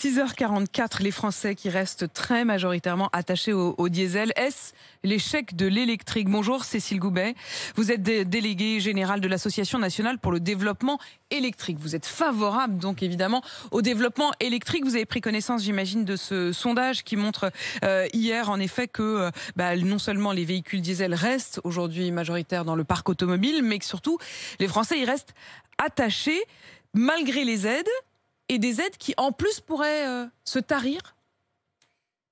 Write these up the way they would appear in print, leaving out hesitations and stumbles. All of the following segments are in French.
6h44, les Français qui restent très majoritairement attachés au diesel. Est-ce l'échec de l'électrique? Bonjour Cécile Goubet, vous êtes déléguée générale de l'Association nationale pour le développement électrique. Vous êtes favorable donc évidemment au développement électrique. Vous avez pris connaissance, j'imagine, de ce sondage qui montre hier en effet que non seulement les véhicules diesel restent aujourd'hui majoritaires dans le parc automobile, mais que surtout les Français y restent attachés malgré les aides. Et des aides qui, en plus, pourraient se tarir?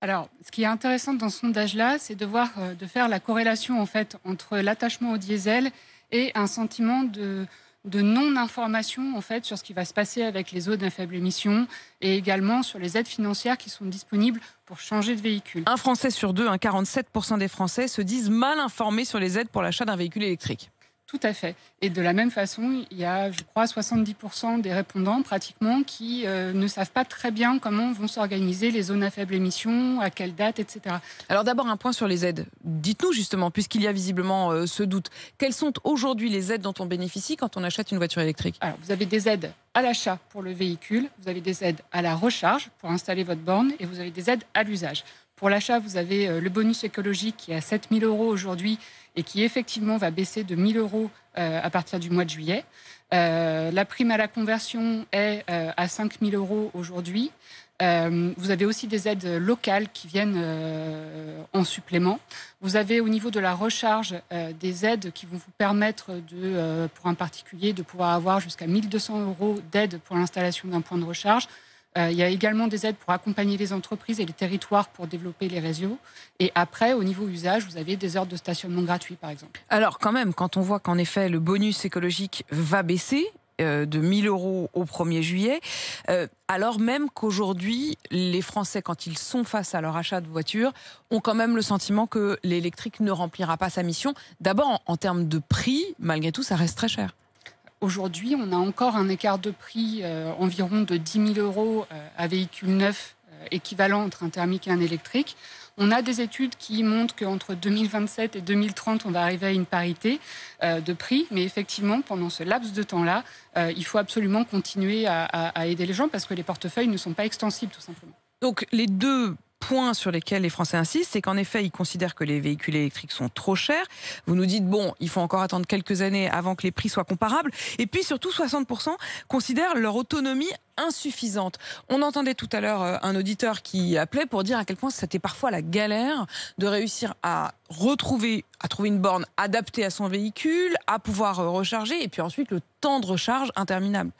Alors, ce qui est intéressant dans ce sondage-là, c'est de faire la corrélation en fait entre l'attachement au diesel et un sentiment de non-information en fait sur ce qui va se passer avec les zones à faible émission et également sur les aides financières qui sont disponibles pour changer de véhicule. Un Français sur deux, 47% des Français se disent mal informés sur les aides pour l'achat d'un véhicule électrique. Tout à fait. Et de la même façon, il y a, je crois, 70% des répondants pratiquement qui ne savent pas très bien comment vont s'organiser les zones à faible émission, à quelle date, etc. Alors d'abord un point sur les aides. Dites-nous justement, puisqu'il y a visiblement ce doute, quelles sont aujourd'hui les aides dont on bénéficie quand on achète une voiture électrique? Alors vous avez des aides à l'achat pour le véhicule, vous avez des aides à la recharge pour installer votre borne et vous avez des aides à l'usage. Pour l'achat, vous avez le bonus écologique qui est à 7 000 € aujourd'hui et qui effectivement va baisser de 1 000 € à partir du mois de juillet. La prime à la conversion est à 5 000 € aujourd'hui. Vous avez aussi des aides locales qui viennent en supplément. Vous avez au niveau de la recharge des aides qui vont vous permettre, pour un particulier, de pouvoir avoir jusqu'à 1 200 € d'aide pour l'installation d'un point de recharge. Il y a également des aides pour accompagner les entreprises et les territoires pour développer les réseaux. Et après, au niveau usage, vous avez des heures de stationnement gratuits, par exemple. Alors quand même, quand on voit qu'en effet le bonus écologique va baisser de 1 000 € au 1er juillet, alors même qu'aujourd'hui, les Français, quand ils sont face à leur achat de voiture, ont quand même le sentiment que l'électrique ne remplira pas sa mission. D'abord, en termes de prix, malgré tout, ça reste très cher. Aujourd'hui, on a encore un écart de prix environ de 10 000 € à véhicule neuf équivalent entre un thermique et un électrique. On a des études qui montrent qu'entre 2027 et 2030, on va arriver à une parité de prix. Mais effectivement, pendant ce laps de temps-là, il faut absolument continuer à aider les gens parce que les portefeuilles ne sont pas extensibles, tout simplement. Donc les deux points sur lesquels les Français insistent, c'est qu'en effet, ils considèrent que les véhicules électriques sont trop chers. Vous nous dites, il faut encore attendre quelques années avant que les prix soient comparables. Et puis surtout, 60% considèrent leur autonomie insuffisante. On entendait tout à l'heure un auditeur qui appelait pour dire à quel point c'était parfois la galère de réussir à trouver une borne adaptée à son véhicule, à pouvoir recharger, et puis ensuite le temps de recharge interminable.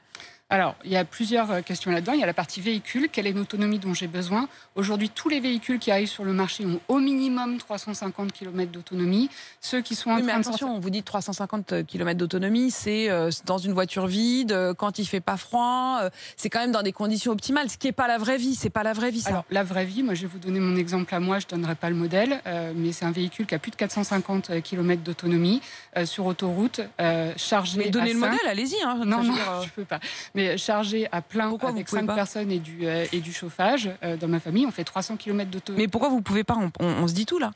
Alors, il y a plusieurs questions là-dedans. Il y a la partie véhicule. Quelle est l'autonomie dont j'ai besoin? Aujourd'hui, tous les véhicules qui arrivent sur le marché ont au minimum 350 km d'autonomie. Ceux qui sont en train de attention, vous dites 350 km d'autonomie, c'est dans une voiture vide, quand il fait pas froid, c'est quand même dans des conditions optimales, ce qui n'est pas la vraie vie. C'est pas la vraie vie, ça. Alors, la vraie vie, moi, je vais vous donner mon exemple à moi. Je ne donnerai pas le modèle, mais c'est un véhicule qui a plus de 450 km d'autonomie sur autoroute, chargé. Mais donnez à le 5. modèle, allez-y. Hein, non, je peux pas. Mais chargé à plein. Pourquoi avec 5 personnes et du chauffage. Dans ma famille, on fait 300 km d'autonomie. Mais pourquoi vous pouvez pas? On se dit tout là.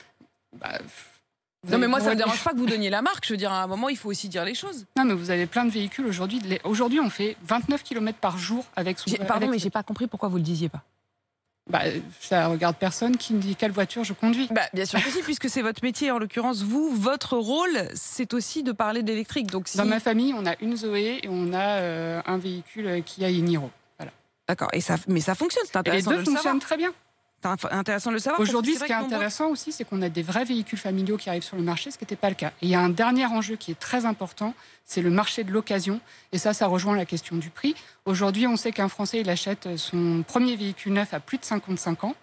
Non mais moi ça me dérange pas que vous donniez la marque. Je veux dire, à un moment il faut aussi dire les choses. Non mais vous avez plein de véhicules aujourd'hui. Aujourd'hui on fait 29 km par jour avec son... Pardon mais j'ai pas compris pourquoi vous le disiez pas. Ça regarde personne qui me dit quelle voiture je conduis. Bien sûr que si, puisque c'est votre métier. En l'occurrence, votre rôle, c'est aussi de parler d'électrique. Donc, Dans ma famille, on a une Zoé et on a un véhicule qui a une Niro. Voilà. D'accord, mais ça fonctionne, c'est intéressant de le savoir. Les deux fonctionnent très bien. C'est intéressant de le savoir. Aujourd'hui, ce qui est intéressant aussi, c'est qu'on a des vrais véhicules familiaux qui arrivent sur le marché, ce qui n'était pas le cas. Et il y a un dernier enjeu qui est très important, c'est le marché de l'occasion. Et ça rejoint la question du prix. Aujourd'hui, on sait qu'un Français, il achète son premier véhicule neuf à plus de 55 ans.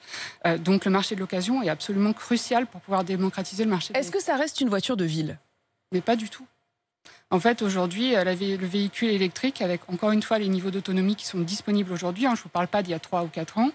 Donc le marché de l'occasion est absolument crucial pour pouvoir démocratiser le marché. Est-ce que ça reste une voiture de ville? Mais pas du tout. En fait, aujourd'hui, le véhicule électrique, avec encore une fois les niveaux d'autonomie qui sont disponibles aujourd'hui, je ne vous parle pas d'il y a 3 ou 4 ans,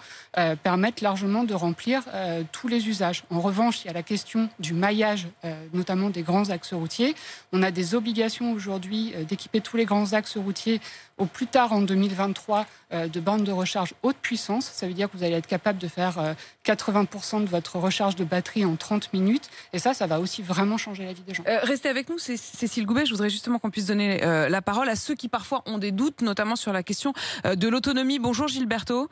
permettent largement de remplir tous les usages. En revanche, il y a la question du maillage, notamment des grands axes routiers. On a des obligations aujourd'hui d'équiper tous les grands axes routiers au plus tard en 2023 de bornes de recharge haute puissance. Ça veut dire que vous allez être capable de faire 80% de votre recharge de batterie en 30 minutes. Et ça va aussi vraiment changer la vie des gens. Restez avec nous, Cécile Goubet. Je voudrais justement qu'on puisse donner la parole à ceux qui parfois ont des doutes, notamment sur la question de l'autonomie. Bonjour Gilberto.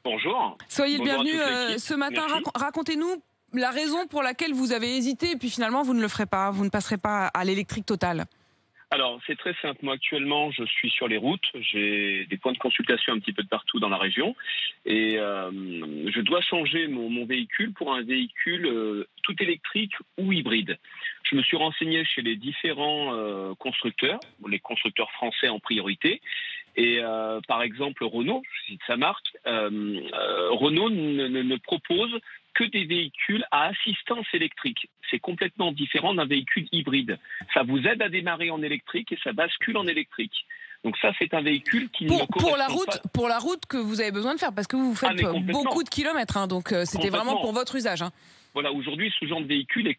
Bonjour. Soyez le Bonjour à bienvenu toute l'équipe. ce matin. Merci. Racontez-nous la raison pour laquelle vous avez hésité et puis finalement vous ne le ferez pas, vous ne passerez pas à l'électrique totale. Alors, c'est très simple. Moi, actuellement, je suis sur les routes. J'ai des points de consultation un petit peu de partout dans la région. Et je dois changer mon véhicule pour un véhicule tout électrique ou hybride. Je me suis renseigné chez les différents constructeurs, les constructeurs français en priorité. Et par exemple, Renault, je cite sa marque, Renault ne propose que des véhicules à assistance électrique. C'est complètement différent d'un véhicule hybride. Ça vous aide à démarrer en électrique et ça bascule en électrique. Donc ça, c'est un véhicule qui ne correspond pas... Pour la route que vous avez besoin de faire, parce que vous faites beaucoup de kilomètres, hein, donc c'était vraiment pour votre usage. Hein. Voilà, aujourd'hui, ce genre de véhicule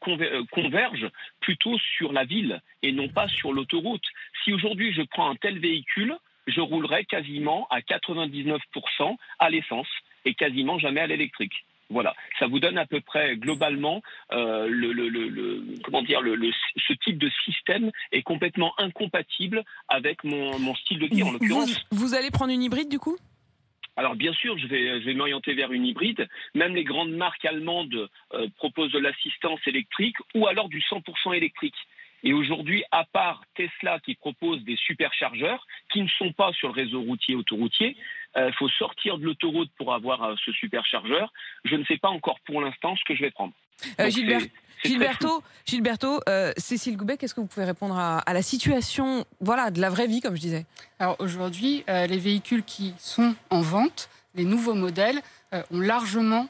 converge plutôt sur la ville et non pas sur l'autoroute. Si aujourd'hui je prends un tel véhicule, je roulerai quasiment à 99% à l'essence et quasiment jamais à l'électrique. Voilà, ça vous donne à peu près globalement ce type de système est complètement incompatible avec mon style de vie en l'occurrence. Vous allez prendre une hybride du coup ? Alors bien sûr, je vais m'orienter vers une hybride. Même les grandes marques allemandes proposent de l'assistance électrique ou alors du 100% électrique. Et aujourd'hui, à part Tesla qui propose des superchargeurs qui ne sont pas sur le réseau routier autoroutier, faut sortir de l'autoroute pour avoir ce superchargeur. Je ne sais pas encore pour l'instant ce que je vais prendre. Gilberto, Cécile Goubet, qu'est-ce que vous pouvez répondre à la situation, voilà, de la vraie vie, comme je disais ? Alors aujourd'hui, les véhicules qui sont en vente, les nouveaux modèles, ont largement,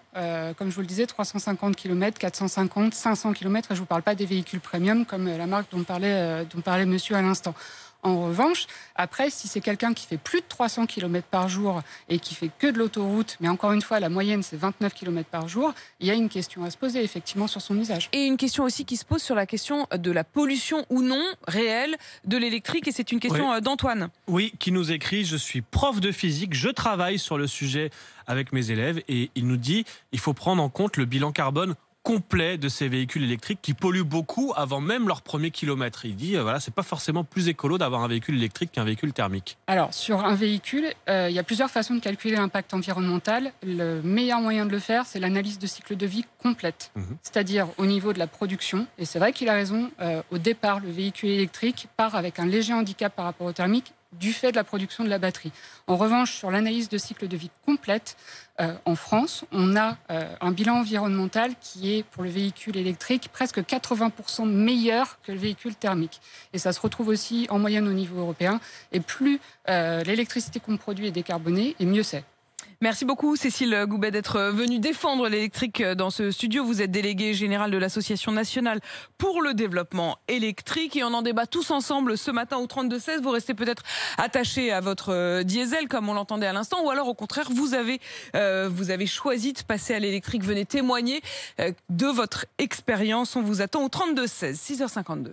comme je vous le disais, 350 km, 450, 500 km. Et je ne vous parle pas des véhicules premium comme la marque dont parlait monsieur à l'instant. En revanche, après, si c'est quelqu'un qui fait plus de 300 km par jour et qui fait que de l'autoroute, mais encore une fois, la moyenne, c'est 29 km par jour, il y a une question à se poser, effectivement, sur son usage. Et une question aussi qui se pose sur la question de la pollution ou non réelle de l'électrique. Et c'est une question d'Antoine. Oui, qui nous écrit « Je suis prof de physique, je travaille sur le sujet avec mes élèves. » Et il nous dit « Il faut prendre en compte le bilan carbone complet de ces véhicules électriques qui polluent beaucoup avant même leur premier kilomètre. » Il dit voilà, c'est pas forcément plus écolo d'avoir un véhicule électrique qu'un véhicule thermique. Alors, sur un véhicule, il y a plusieurs façons de calculer l'impact environnemental. Le meilleur moyen de le faire, c'est l'analyse de cycle de vie complète. C'est-à-dire au niveau de la production. Et c'est vrai qu'il a raison, au départ, le véhicule électrique part avec un léger handicap par rapport au thermique du fait de la production de la batterie. En revanche, sur l'analyse de cycle de vie complète, en France, on a un bilan environnemental qui est, pour le véhicule électrique, presque 80% meilleur que le véhicule thermique. Et ça se retrouve aussi en moyenne au niveau européen. Et plus l'électricité qu'on produit est décarbonée, et mieux c'est. Merci beaucoup Cécile Goubet d'être venue défendre l'électrique dans ce studio. Vous êtes déléguée générale de l'Association nationale pour le développement électrique et on en débat tous ensemble ce matin au 32-16. Vous restez peut-être attaché à votre diesel comme on l'entendait à l'instant ou alors au contraire vous avez choisi de passer à l'électrique. Venez témoigner de votre expérience. On vous attend au 32-16, 6h52.